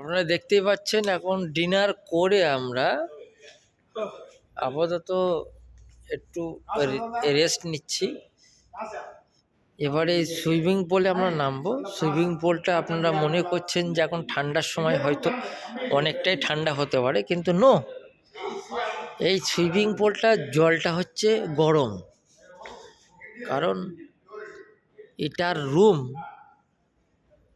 আপনারা দেখতেই পাচ্ছেন এখন ডিনার করে আমরা আপাতত একটু রেস্ট নিচ্ছি। এবারে সুইমিং পুলে আমরা নামবো। সুইমিং পুলটা আপনারা মনে করছেন যে এখন ঠান্ডার সময় হয়তো অনেকটাই ঠান্ডা হতে পারে, কিন্তু নো, এই সুইমিং পুলটা জলটা হচ্ছে গরম। কারণ এটার রুম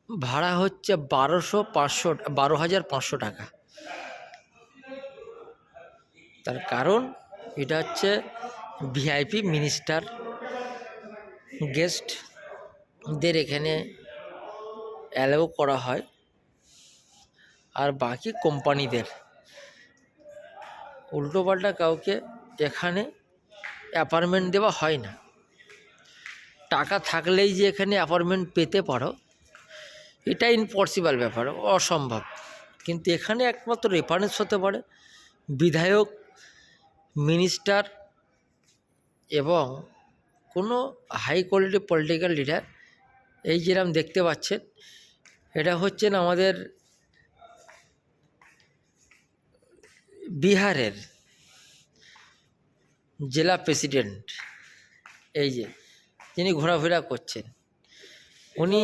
ভাড়া হচ্ছে 12,500 টাকা। তার কারণ এটা হচ্ছে ভিআইপি মিনিস্টার গেস্টদের এখানে অ্যালাউ করা হয়, আর বাকি কোম্পানিদের উল্টোপাল্টা কাউকে এখানে অ্যাপার্টমেন্ট দেওয়া হয় না। টাকা থাকলেই যে এখানে অ্যাপার্টমেন্ট পেতে পারো এটা ইম্পসিবল ব্যাপার, অসম্ভব। কিন্তু এখানে একমাত্র রেফারেন্স হতে পারে বিধায়ক, মিনিস্টার এবং কোনো হাই কোয়ালিটি পলিটিক্যাল লিডার। এই যেরকম দেখতে পাচ্ছেন, এটা হচ্ছেন আমাদের বিহারের জেলা প্রেসিডেন্ট, এই যে যিনি ঘোরাফেরা করছেন উনি,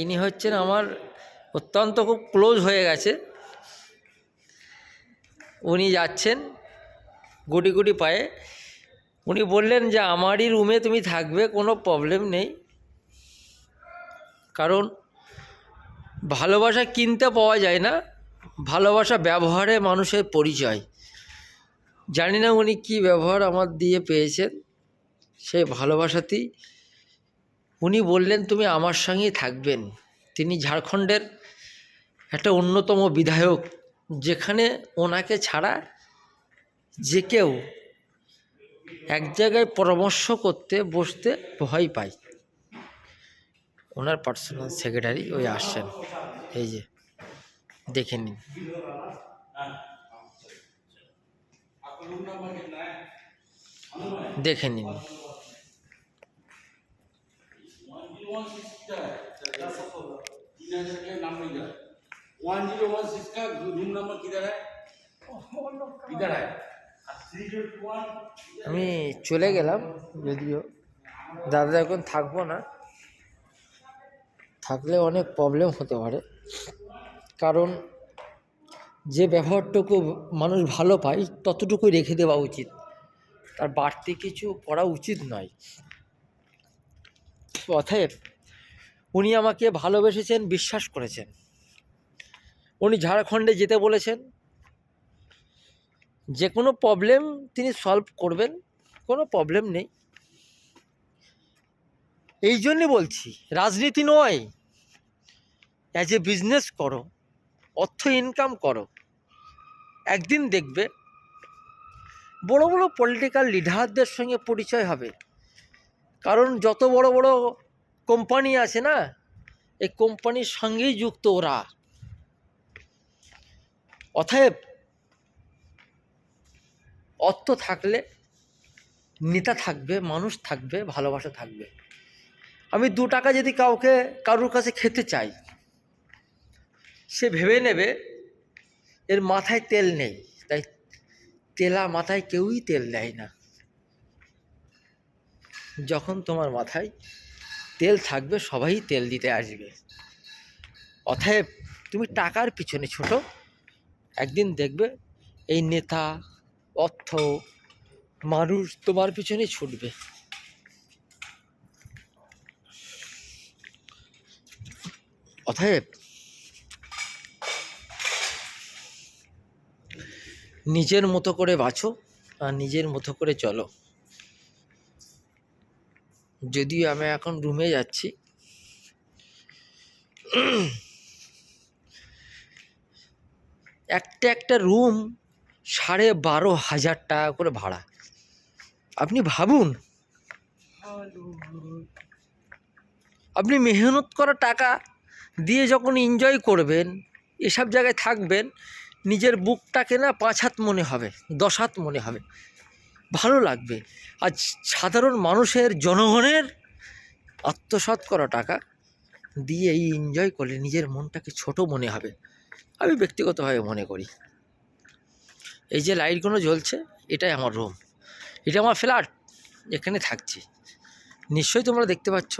ইনি হচ্ছেন আমার অত্যন্ত খুব ক্লোজ হয়ে গেছে। উনি যাচ্ছেন গুটি গুটি পায়ে। উনি বললেন যে আমারই রুমে তুমি থাকবে, কোনো প্রবলেম নেই। কারণ ভালোবাসা কিনতে পাওয়া যায় না, ভালোবাসা ব্যবহারে মানুষের পরিচয়। জানি না উনি কী ব্যবহার আমার দিয়ে পেয়েছেন, সেই ভালোবাসাতেই উনি বললেন তুমি আমার সঙ্গেই থাকবেন। তিনি ঝাড়খণ্ডের একটা অন্যতম বিধায়ক, যেখানে ওনাকে ছাড়া যে কেউ এক জায়গায় পরামর্শ করতে বসতে ভয় পায়। ওনার পার্সোনাল সেক্রেটারি ওই আসছেন, এই যে দেখে নিন। দেখে নিন। আমি চলে গেলাম, যদিও দাদা এখন থাকবো না, থাকলে অনেক প্রবলেম হতে পারে। কারণ যে ব্যবহারটুকু মানুষ ভালো পায় ততটুকুই রেখে দেওয়া উচিত, তার বাড়তি কিছু করা উচিত নয়। অতএব উনি আমাকে ভালোবেসেছেন, বিশ্বাস করেছেন। উনি ঝাড়খণ্ডে যেতে বলেছেন, যে কোনো প্রবলেম তিনি সলভ করবেন, কোনো প্রবলেম নেই। এই জন্যে বলছি রাজনীতি নয়, অ্যাজ এ বিজনেস করো, অর্থ ইনকাম করো। একদিন দেখবে বড় বড় পলিটিক্যাল লিডারদের সঙ্গে পরিচয় হবে। কারণ যত বড় বড় কোম্পানি আছে না, এই কোম্পানির সঙ্গেই যুক্ত ওরা। অতএব অর্থ থাকলে নেতা থাকবে, মানুষ থাকবে, ভালোবাসা থাকবে। আমি 2 টাকা যদি কারোর কাছে খেতে চাই, সে ভেবে নেবে এর মাথায় তেল নেই, তাই তেলা মাথায় কেউই তেল দেয় না। যখন তোমার মাথায় তেল থাকবে সবাই তেল দিতে আসবে। অতএব তুমি টাকার পিছনে ছোটো, একদিন দেখবে এই নেতা, অর্থ, মানুষ তোমার পিছনে ছুটবে। অতএব নিজের মতো করে বাঁচো আর নিজের মতো করে চলো। যদিও আমি এখন রুমে যাচ্ছি, একটা রুম 12,500 টাকা করে ভাড়া। আপনি ভাবুন, আপনি মেহনত করা টাকা দিয়ে যখন এনজয় করবেন, এসব জায়গায় থাকবেন, নিজের বুকটাকে না 5 হাত মনে হবে, 10 হাত মনে হবে, ভালো লাগবে। আর সাধারণ মানুষের, জনগণের আত্মসাৎ করা টাকা দিয়ে এই এনজয় করলে নিজের মনটাকে ছোট মনে হবে, আমি ব্যক্তিগতভাবে মনে করি। এই যে লাইটগুলো জ্বলছে, এটাই আমার রুম, এটা আমার ফ্ল্যাট, এখানে থাকছি। নিশ্চয়ই তোমরা দেখতে পাচ্ছ